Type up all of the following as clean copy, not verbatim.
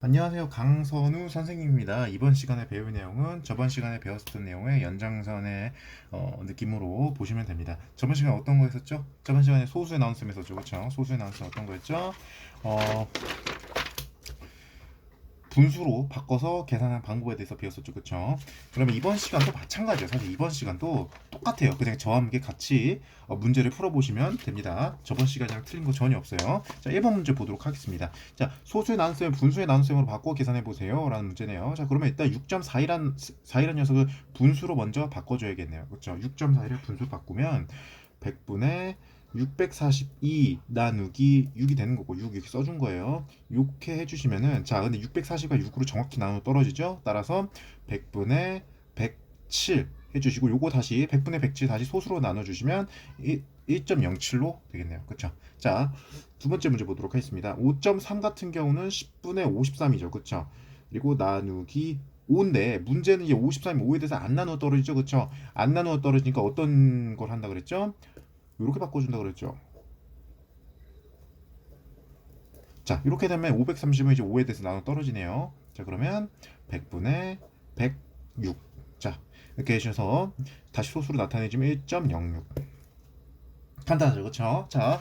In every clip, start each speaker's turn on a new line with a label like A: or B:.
A: 안녕하세요. 강선우 선생님입니다. 이번 시간에 배울 내용은 저번 시간에 배웠던 내용의 연장선의 느낌으로 보시면 됩니다. 저번 시간에 어떤 거 했었죠? 저번 시간에 소수의 나눗셈 했었죠. 그렇죠? 소수의 나눗셈 어떤 거였죠? 어, 분수로 바꿔서 계산하는 방법에 대해서 배웠었죠. 그쵸? 그러면 이번 시간도 마찬가지예요. 사실 이번 시간도 똑같아요. 그냥 저와 함께 같이 문제를 풀어보시면 됩니다. 저번 시간이랑 틀린 거 전혀 없어요. 자, 1번 문제 보도록 하겠습니다. 자, 소수의 나눗셈을 분수의 나눗셈으로 바꿔 계산해보세요. 라는 문제네요. 자, 그러면 일단 6.4이란 녀석을 분수로 먼저 바꿔줘야겠네요. 그쵸? 6.41을 분수로 바꾸면 100분의 642 나누기 6이 되는 거고 6 이렇게 써준 거예요. 이렇게 해주시면은 자 근데 640과 6으로 정확히 나눠 떨어지죠. 따라서 100분의 107 해주시고 요거 다시 100분의 107 다시 소수로 나눠주시면 1.07로 되겠네요. 그쵸? 자, 두 번째 문제 보도록 하겠습니다. 5.3 같은 경우는 10분의 53이죠. 그쵸? 그리고 나누기 5인데 문제는 이제 53이 5에 대해서 안 나누어 떨어지죠. 그쵸? 안 나누어 떨어지니까 어떤 걸 한다 그랬죠? 이렇게 바꿔준다 그랬죠. 자, 이렇게 되면 530은 이제 5에 대해서 나눠 떨어지네요. 자, 그러면 100분의 106. 자, 이렇게 해주셔서 다시 소수로 나타내주면 1.06. 간단하죠, 그렇죠? 자,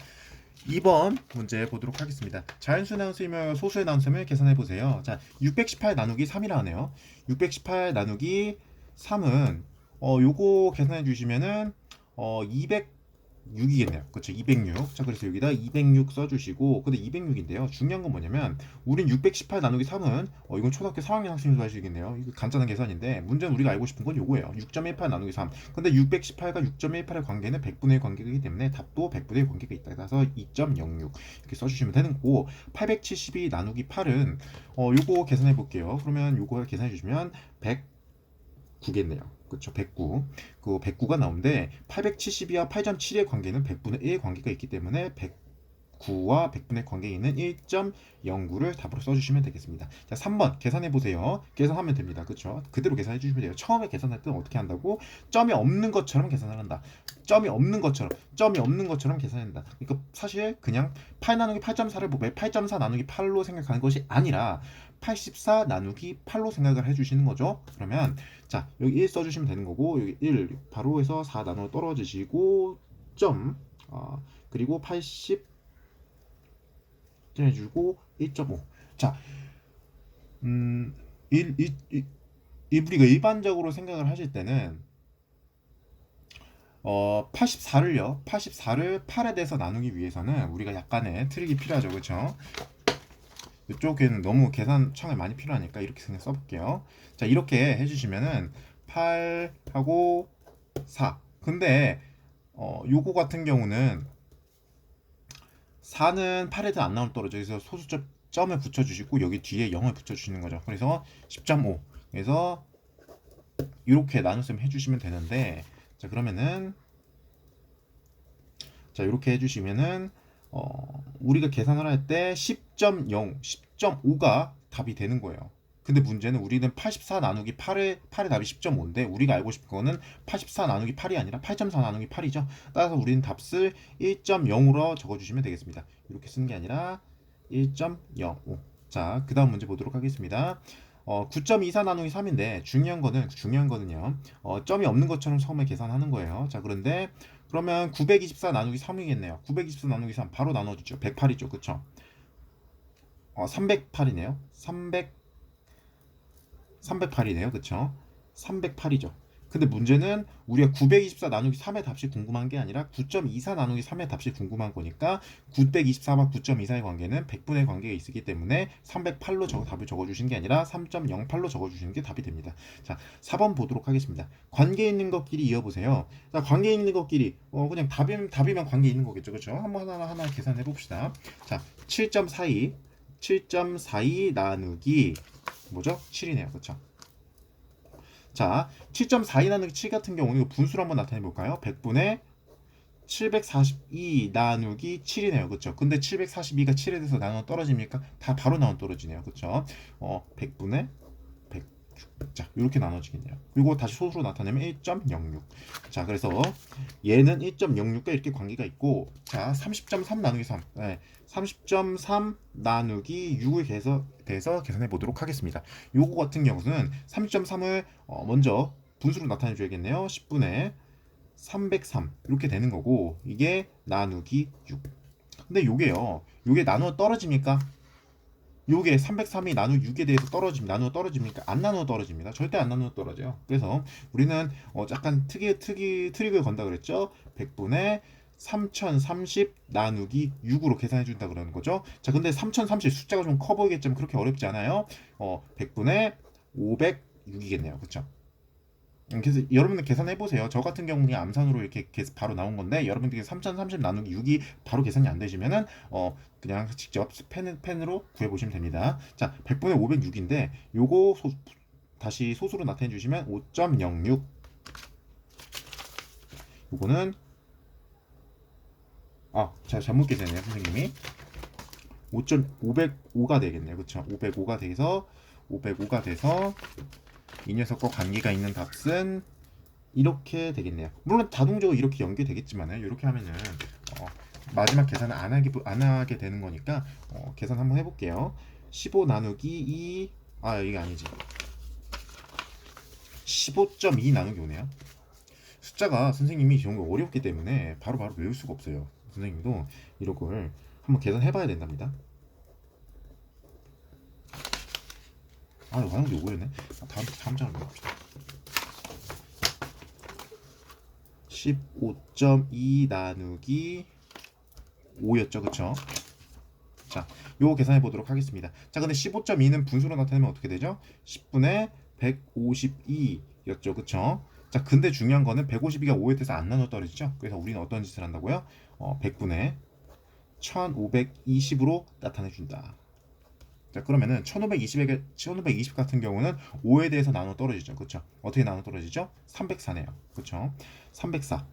A: 2번 문제 보도록 하겠습니다. 자연수 나눗셈이며 소수의 나눗셈을 계산해 보세요. 자, 618 나누기 3이라 하네요. 618 나누기 3은 요거 계산해 주시면은 206이겠네요. 그렇죠? 206. 자, 그래서 여기다 206 써주시고, 근데 206인데요. 중요한 건 뭐냐면, 우린 618 나누기 3은, 이건 초등학교 4학년 학생도 하시겠네요. 이거 간단한 계산인데, 문제는 우리가 알고 싶은 건 요거예요. 6.18 나누기 3. 근데 618과 6.18의 관계는 100분의 1 관계이기 때문에 답도 100분의 1 관계가 있다. 그래서 2.06 이렇게 써주시면 되는 거고, 872 나누기 8은, 요거 계산해 볼게요. 그러면 요거 계산해 주시면 109겠네요. 그렇죠. 109. 그 109가 나오는데 872와 8.7의 관계는 100분의 1의 관계가 있기 때문에 109와 100분의 관계에 있는 1.09를 답으로 써주시면 되겠습니다. 자, 3번 계산해 보세요. 계산하면 됩니다. 그렇죠? 그대로 계산해 주시면 돼요. 처음에 계산할 때는 어떻게 한다고? 점이 없는 것처럼 계산을 한다. 점이 없는 것처럼 계산한다. 그러니까 사실 그냥 8 나누기 8.4를 8.4 나누기 8로 생각하는 것이 아니라 84 나누기 8로 생각을 해주시는 거죠. 그러면 자, 여기 1 써주시면 되는 거고, 여기 1 바로 해서 4 나눠 떨어지시고, 그리고 80 해주고 1.5. 자, 1, 우리가 일반적으로 생각을 하실 때는 84를 8에 대해서 나누기 위해서는 우리가 약간의 트릭이 필요하죠. 그렇죠? 이쪽에는 너무 계산창을 많이 필요하니까 이렇게 그냥 써볼게요. 자, 이렇게 해주시면은 8하고 4. 근데 요거 같은 경우는 4는 8에도 안 나올 떨어져. 그래서 소수점 점을 붙여주시고 여기 뒤에 0을 붙여주시는 거죠. 그래서 10.5. 그래서 이렇게 나눗셈 해주시면 되는데, 자, 그러면은 자, 이렇게 해주시면은 우리가 계산을 할 때 10.0, 10.5가 답이 되는 거예요. 근데 문제는 우리는 84 나누기 8의 답이 10.5인데 우리가 알고 싶은 거는 84 나누기 8이 아니라 8.4 나누기 8이죠. 따라서 우리는 답을 1.0으로 적어주시면 되겠습니다. 이렇게 쓰는 게 아니라 1.05. 자, 그 다음 문제 보도록 하겠습니다. 9.24 나누기 3인데 중요한 거는요. 점이 없는 것처럼 처음에 계산하는 거예요. 자, 그러면 924 나누기 3이겠네요. 924 나누기 3 바로 나눠주죠. 108이죠. 그쵸? 308이네요. 308이네요. 그쵸? 308이죠. 근데 문제는 우리가 924 나누기 3의 답이 궁금한 게 아니라 9.24 나누기 3의 답이 궁금한 거니까 924와 9.24의 관계는 100분의 관계가 있기 때문에 308로 답을 적어주신 게 아니라 3.08로 적어주시는 게 답이 됩니다. 자, 4번 보도록 하겠습니다. 관계 있는 것끼리 이어보세요. 자, 관계 있는 것끼리 그냥 답이면 관계 있는 거겠죠. 그렇죠? 한번 하나 계산해 봅시다. 자, 7.42 나누기 뭐죠? 7이네요. 그렇죠? 자, 7.42 나누기 7 같은 경우는 이거 분수로 한번 나타내 볼까요? 100분의 742 나누기 7이네요. 그쵸? 근데 742가 7에 대해서 나눠 떨어집니까? 다 바로 나눠 떨어지네요. 그쵸? 100분의 100. 자, 이렇게 나눠지겠네요. 그리고 다시 소수로 나타내면 1.06. 자, 그래서 얘는 1.06과 이렇게 관계가 있고, 자, 30.3 나누기 3. 네, 30.3 나누기 6을 대해서 계산해 보도록 하겠습니다. 요거 같은 경우는 30.3을 먼저 분수로 나타내 줘야겠네요. 10분의 303 이렇게 되는 거고, 이게 나누기 6. 근데 요게 나누어 떨어집니까? 요게 303이 나누 6에 대해서 나누어 떨어집니까? 안 나누어 떨어집니다. 절대 안 나누어 떨어져요. 그래서 우리는 약간 트릭을 건다 그랬죠. 100분의 3030 나누기 6으로 계산해 준다 그러는 거죠. 자, 근데 3030 숫자가 좀 커 보이겠지만 그렇게 어렵지 않아요. 100분의 506이겠네요. 그렇죠? 그래서 여러분들 계산해 보세요. 저 같은 경우는 암산으로 이렇게 바로 나온 건데, 여러분들이 3030 나누기 6이 바로 계산이 안 되시면은 그냥 직접 펜으로 구해 보시면 됩니다. 자, 100분의 506인데 요거 다시 소수로 나타내 주시면 5.06. 요거는 제가 잘못 계산했네요, 선생님이. 505가 되겠네요. 그렇죠? 505가 돼서 이 녀석과 관계가 있는 값은 이렇게 되겠네요. 물론 자동적으로 이렇게 연결되겠지만은 이렇게 하면은 마지막 계산을 안 하게 되는 거니까 계산 한번 해볼게요. 15 나누기 2 이게 아니지. 15.2 나누기 5네요. 숫자가 선생님이 이런 거 어렵기 때문에 바로바로 외울 수가 없어요. 선생님도 이런 걸 한번 계산해봐야 된답니다. 이거 하는 게 5였네. 다음 장을 봅시다. 15.2 나누기 5였죠, 그쵸? 자, 요거 계산해 보도록 하겠습니다. 자, 근데 15.2는 분수로 나타내면 어떻게 되죠? 10분의 152였죠, 그쵸? 자, 근데 중요한 거는 152가 5에 대해서 안 나눠 떨어지죠? 그래서 우리는 어떤 짓을 한다고요? 100분의 1520으로 나타내 준다. 자, 그러면은 1520 같은 경우는 5에 대해서 나눠 떨어지죠. 그쵸? 어떻게 나눠 떨어지죠? 304네요. 그쵸? 304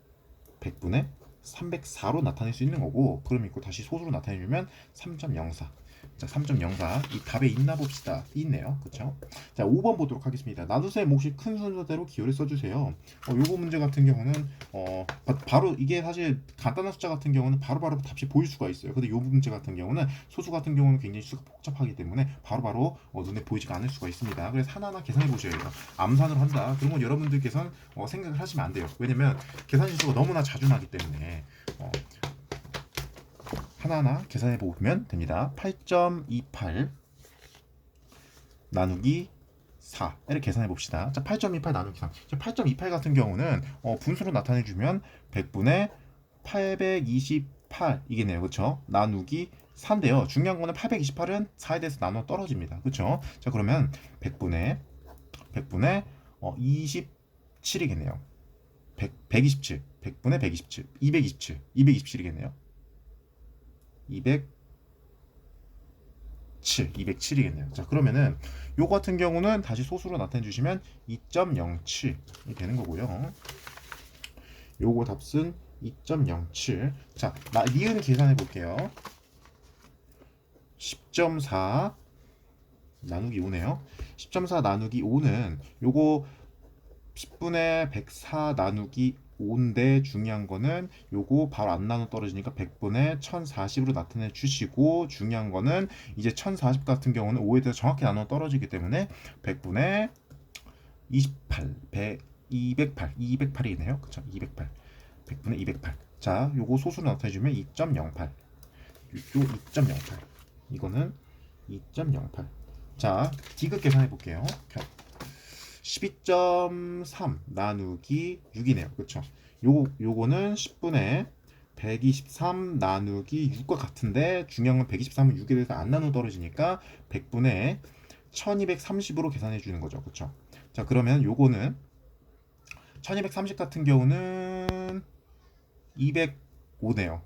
A: 100분의 304로 나타낼 수 있는 거고, 그럼 이거 다시 소수로 나타내주면 3.04. 자, 3.04 이 답에 있나 봅시다. 있네요. 그쵸? 자, 5번 보도록 하겠습니다. 나눗셈 몫이 큰 순서대로 기호를 써주세요. 요거 문제 같은 경우는 바로 이게 사실 간단한 숫자 같은 경우는 바로바로 답이 보일 수가 있어요. 근데 요 문제 같은 경우는 소수 같은 경우는 굉장히 수가 복잡하기 때문에 바로바로 눈에 보이지가 않을 수가 있습니다. 그래서 하나하나 계산해 보셔야 돼요. 암산을 한다. 그러면 여러분들께서는 생각을 하시면 안 돼요. 왜냐면 계산 실수가 너무나 자주 나기 때문에 하나하나 계산해 보면 됩니다. 8.28 나누기 4 이렇게 계산해 봅시다. 자, 8.28 나누기 3. 8.28 같은 경우는 분수로 나타내 주면 100분의 828 이겠네요. 그렇죠? 나누기 4인데요. 중요한 거는 828은 4에 대해서 나눠 떨어집니다. 그렇죠? 자, 그러면 100분의 27이겠네요. 127. 100분의 127. 227이겠네요. 207이겠네요. 자, 그러면은 요 같은 경우는 다시 소수로 나타내 주시면 2.07이 되는 거고요. 요거 답은 2.07. 자, 니은 계산해 볼게요. 10.4 나누기 5네요. 10.4 나누기 5는 요거 10분의 104 나누기 5인데 중요한 거는 요거 바로 안 나눠 떨어지니까 100분의 1040으로 나타내 주시고, 중요한 거는 이제 1040 같은 경우는 5에 대해서 정확히 나눠 떨어지기 때문에 100분의 28, 208이네요. 그쵸? 208. 100분의 208. 자, 요거 소수로 나타내 주면 2.08. 요 2.08. 이거는 2.08. 자, 디귿 계산해 볼게요. 12.3 나누기 6이네요. 그쵸? 요거는 10분의 123 나누기 6과 같은데, 중요한 건 123은 6에 대해서 안 나누어 떨어지니까 100분의 1230으로 계산해 주는 거죠. 그쵸? 자, 그러면 요거는 1230 같은 경우는 205네요.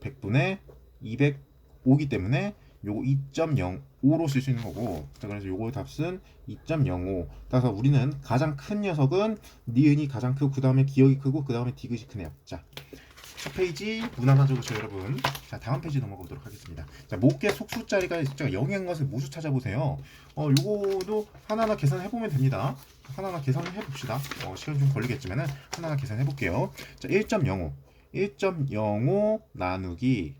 A: 100분의 205기 때문에 요거 2.05로 쓸 수 있는 거고, 자, 그래서 요거 답은 2.05. 따라서 우리는 가장 큰 녀석은 니은이 가장 크고, 그 다음에 기억이 크고, 그 다음에 디귿이 크네요. 자, 첫 페이지 무난하죠, 그렇죠, 여러분? 자, 다음 페이지 넘어가 보도록 하겠습니다. 자, 목계 속수자리가 숫자가 0인 것을 모두 찾아보세요. 요거도 하나하나 계산해 보면 됩니다. 하나하나 계산을 해봅시다. 시간 좀 걸리겠지만은 하나하나 계산해 볼게요. 자, 1.05 1.05 나누기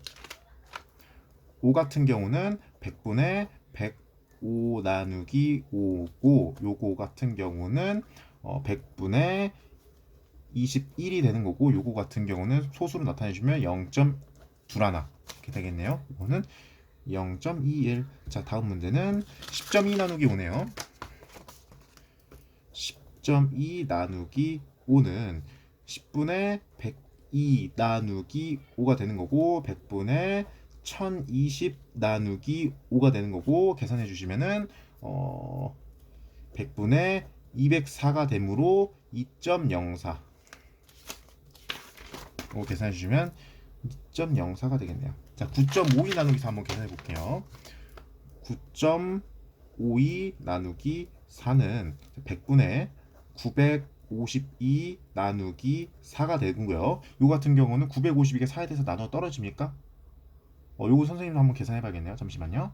A: 5 같은 경우는 100분의 105 나누기 5고, 요거 같은 경우는 100분의 21이 되는 거고, 요거 같은 경우는 소수로 나타내주면 0.21 이렇게 되겠네요. 이거는 0.21. 자, 다음 문제는 10.2 나누기 5네요. 10.2 나누기 5는 10분의 102 나누기 5가 되는 거고, 100분의 1020 나누기 5가 되는 거고, 계산해 주시면은 100분의 204가 되므로 2.04. 계산해 주시면 2.04가 되겠네요. 자, 9.52 나누기 4 한번 계산해 볼게요. 9.52 나누기 4는 100분의 952 나누기 4가 되고요. 요 같은 경우는 952가 4에 대해서 나눠 떨어집니까? 요거 선생님도 한번 계산해 봐야겠네요. 잠시만요.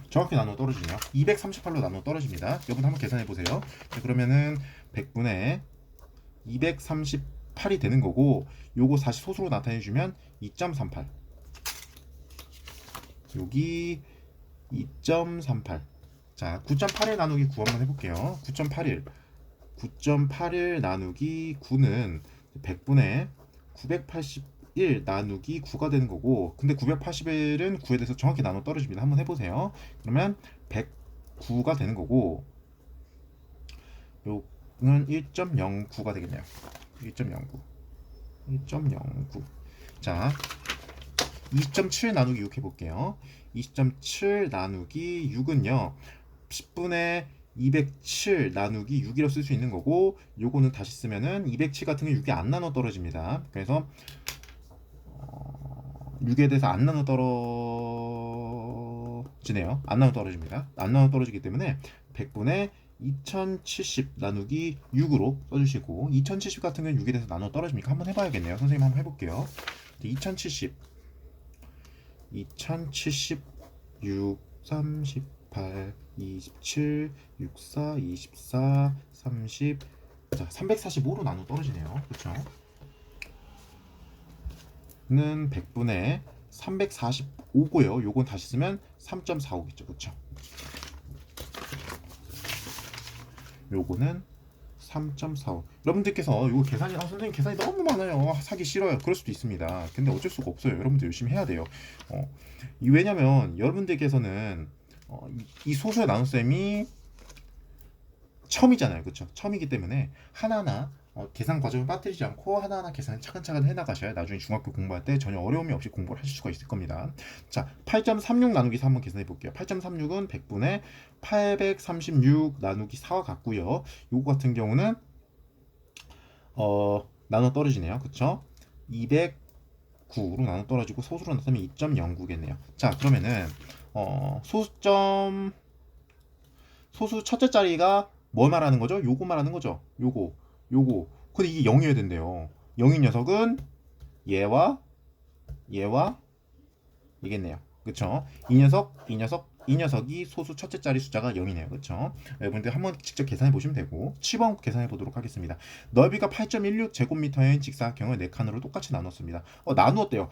A: 정확히 나눠 떨어지네요. 238로 나눠 떨어집니다. 여러분 한번 계산해 보세요. 자, 그러면은 100분의 238이 되는 거고, 요거 다시 소수로 나타내 주면 2.38. 여기 2.38. 자, 9.81 나누기 9 한번 해볼게요. 9.81 나누기 9는 100분의 981 나누기 9가 되는 거고, 근데 981은 9에 대해서 정확히 나눠 떨어집니다. 한번 해보세요. 그러면 109가 되는 거고, 요는 1.09가 되겠네요. 1.09. 1.09. 자, 20.7 나누기 6 해볼게요. 20.7 나누기 6은요, 10분의 207 나누기 6이라고 쓸 수 있는 거고, 요거는 다시 쓰면은 207 같은 게 6이 안 나눠 떨어집니다. 그래서 6에 대해서 안 나눠 떨어지네요. 안 나눠 떨어집니다. 안 나눠 떨어지기 때문에 100분의 2070 나누기 6으로 써주시고, 2070 같은 경우는 6에 대해서 나눠 떨어집니까? 한번 해봐야겠네요. 선생님 한번 해볼게요. 2070 6, 38, 27, 64, 24, 30. 자, 345로 나눠 떨어지네요. 그렇죠? 는 100분의 345고요. 요건 다시 쓰면 3.45겠죠. 그렇죠? 요거는 3.45. 여러분들께서 이거 계산이 선생님 계산이 너무 많아요. 사기 싫어요. 그럴 수도 있습니다. 근데 어쩔 수가 없어요. 여러분들 열심히 해야 돼요. 왜냐면 여러분들께서는 이 소수의 나눗셈이 처음이잖아요. 그렇죠? 처음이기 때문에 하나하나 계산 과정을 빠뜨리지 않고 하나하나 계산을 차근차근 해나가셔야 나중에 중학교 공부할 때 전혀 어려움이 없이 공부를 하실 수가 있을 겁니다. 자, 8.36 나누기 4 한번 계산해 볼게요. 8.36은 100분의 836 나누기 4와 같고요. 요거 같은 경우는 나눠 떨어지네요. 그쵸? 209로 나눠 떨어지고 소수로 나타나면 2.09겠네요. 자, 그러면은 소수 첫째 자리가 뭘 말하는 거죠? 요거 말하는 거죠. 요거. 근데 이게 0이어야 된대요. 0인 녀석은 얘와 이겠네요. 그쵸? 이 녀석이 소수 첫째 자리 숫자가 0이네요. 그쵸? 여러분들 한번 직접 계산해 보시면 되고, 7번 계산해 보도록 하겠습니다. 넓이가 8.16 제곱미터인 직사각형을 4칸으로 똑같이 나눴습니다. 나누었대요.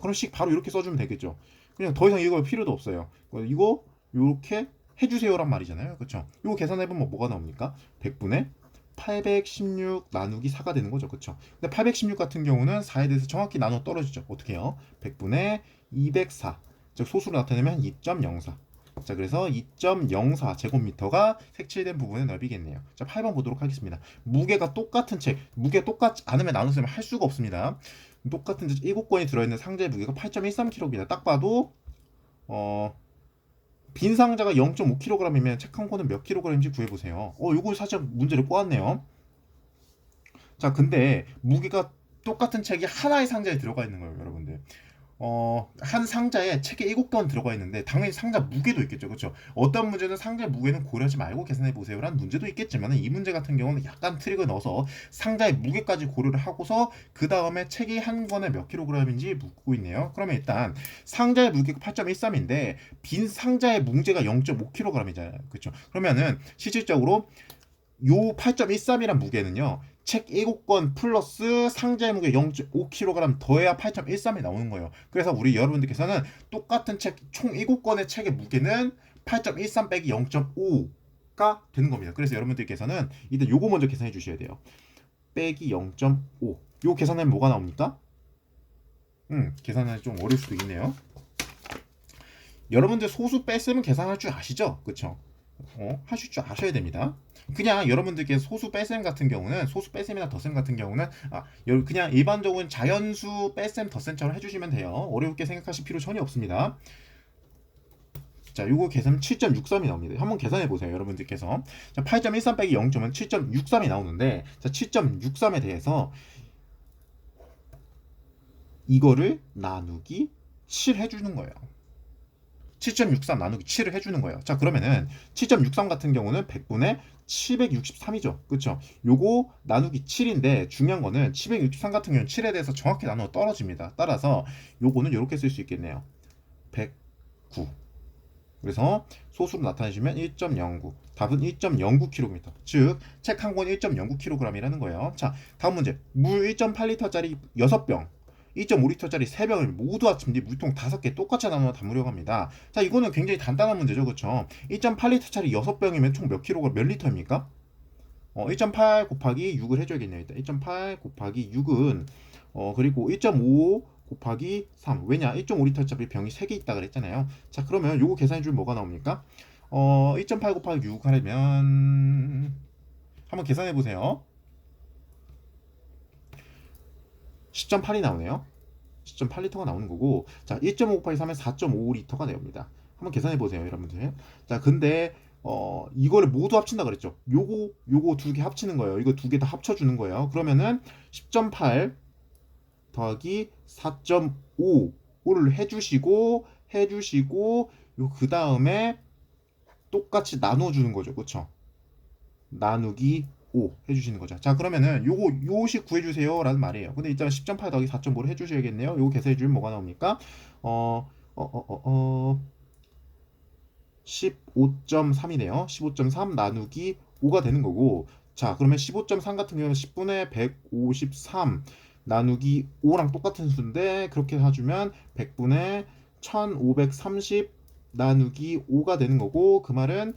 A: 그럼 식 바로 이렇게 써주면 되겠죠. 그냥 더 이상 이거 필요도 없어요. 이거 요렇게 해주세요란 말이잖아요. 그쵸? 이거 계산해보면 뭐가 나옵니까? 100분의 816 나누기 4가 되는 거죠. 그쵸? 근데 816 같은 경우는 4에 대해서 정확히 나눠 떨어지죠. 어떻게 해요? 100분의 204. 즉 소수로 나타내면 2.04. 자, 그래서 2.04 제곱미터가 색칠된 부분의 넓이겠네요. 자, 8번 보도록 하겠습니다. 무게가 똑같은 책, 무게 똑같지 않으면 나눗셈을 할 수가 없습니다. 똑같은 7권이 들어있는 상자의 무게가 8.13kg입니다. 딱 봐도 빈 상자가 0.5kg이면 책 한 권은 몇 kg인지 구해보세요. 요거 살짝 문제를 꼬았네요. 자, 근데 무게가 똑같은 책이 하나의 상자에 들어가 있는 거예요, 여러분들. 한 상자에 책이 7권 들어가 있는데 당연히 상자 무게도 있겠죠. 그렇죠? 어떤 문제는 상자 무게는 고려하지 말고 계산해 보세요라는 문제도 있겠지만 이 문제 같은 경우는 약간 트릭을 넣어서 상자의 무게까지 고려를 하고서 그 다음에 책이 한 권에 몇 킬로그램인지 묻고 있네요. 그러면 일단 상자의 무게가 8.13인데 빈 상자의 문제가 0.5kg이잖아요. 그렇죠? 그러면은 실질적으로 요 8.13이란 무게는요. 책 7권 플러스 상자의 무게 0.5kg 더해야 8.13이 나오는 거예요. 그래서 우리 여러분들께서는 똑같은 책 총 7권의 책의 무게는 8.13 빼기 0.5가 되는 겁니다. 그래서 여러분들께서는 일단 요거 먼저 계산해 주셔야 돼요. 빼기 0.5. 요 계산하면 뭐가 나옵니까? 계산하기 좀 어려울 수도 있네요. 여러분들 소수 뺐으면 계산할 줄 아시죠? 그쵸? 하실 줄 아셔야 됩니다. 그냥 여러분들께서 소수 뺄셈 같은 경우는 소수 뺄셈이나 덧셈 같은 경우는 그냥 일반적인 자연수 뺄셈 덧셈처럼 해주시면 돼요. 어렵게 생각하실 필요 전혀 없습니다. 자, 요거 계산 7.63이 나옵니다. 한번 계산해 보세요, 여러분들께서. 자, 8.13 빼기 0점은 7.63이 나오는데, 자, 7.63에 대해서 이거를 나누기 7 해주는 거예요. 7.63 나누기 7을 해주는 거예요. 자, 그러면은 7.63 같은 경우는 100분의 763이죠. 그쵸? 요거 나누기 7인데 중요한 거는 763 같은 경우는 7에 대해서 정확히 나누어 떨어집니다. 따라서 요거는 이렇게 쓸 수 있겠네요. 109. 그래서 소수로 나타내시면 1.09. 답은 1.09kg. 즉, 책 한 권 1.09kg이라는 거예요. 자, 다음 문제. 물 1.8리터짜리 6병. 2.5리터짜리 3병을 모두 합친 뒤 물통 5개 똑같이 나누어 담으려고 합니다. 자, 이거는 굉장히 간단한 문제죠. 그쵸? 1.8리터짜리 6병이면 총 몇 킬로가 몇 리터입니까? 1.8 곱하기 6을 해줘야겠네요. 일단 1.8 곱하기 6은 그리고 1.5 곱하기 3. 왜냐? 1.5리터짜리 병이 3개 있다 그랬잖아요. 자, 그러면 요거 계산해주면 뭐가 나옵니까? 1.8 곱하기 6 하려면 한번 계산해보세요. 10.8이 나오네요. 10.8리터가 나오는 거고, 자, 1.5 곱하기 3은 4.5리터가 나옵니다. 한번 계산해 보세요, 여러분들. 자, 근데 이거를 모두 합친다 그랬죠. 요거 두 개 합치는 거예요. 이거 두 개 다 합쳐주는 거예요. 그러면은 10.8 더하기 4.5를 해주시고 요 그 다음에 똑같이 나눠주는 거죠, 그쵸? 나누기 5 해주시는 거죠. 자, 그러면은 요식 구해주세요 라는 말이에요. 근데 일단 10.8 더하기 4.5를 해주셔야겠네요. 요거 계산해주면 뭐가 나옵니까? 15.3이네요. 15.3 나누기 5가 되는 거고, 자, 그러면 15.3 같은 경우는 10분의 153 나누기 5랑 똑같은 수인데, 그렇게 해주면 100분의 1530 나누기 5가 되는 거고, 그 말은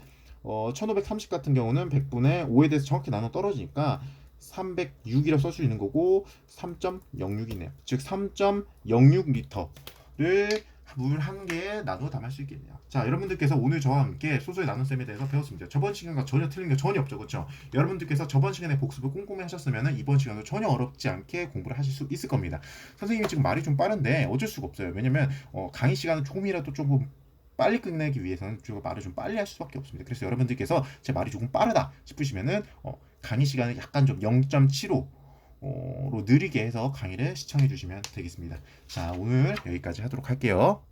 A: 1530 같은 경우는 100분의 5에 대해서 정확히 나눠 떨어지니까 306이라고 쓸 수 있는 거고 3.06이네요. 즉 3.06리터를 물 한 개에 나눠 담을 수 있겠네요. 자, 여러분들께서 오늘 저와 함께 소수의 나눗셈에 대해서 배웠습니다. 저번 시간과 전혀 틀린 게 전혀 없죠, 그렇죠? 여러분들께서 저번 시간에 복습을 꼼꼼히 하셨으면 이번 시간도 전혀 어렵지 않게 공부를 하실 수 있을 겁니다. 선생님이 지금 말이 좀 빠른데 어쩔 수가 없어요. 왜냐면 강의 시간을 조금이라도 조금 빨리 끝내기 위해서는 제가 말을 좀 빨리 할 수밖에 없습니다. 그래서 여러분들께서 제 말이 조금 빠르다 싶으시면은 강의 시간을 약간 좀 0.75로 느리게 해서 강의를 시청해 주시면 되겠습니다. 자, 오늘 여기까지 하도록 할게요.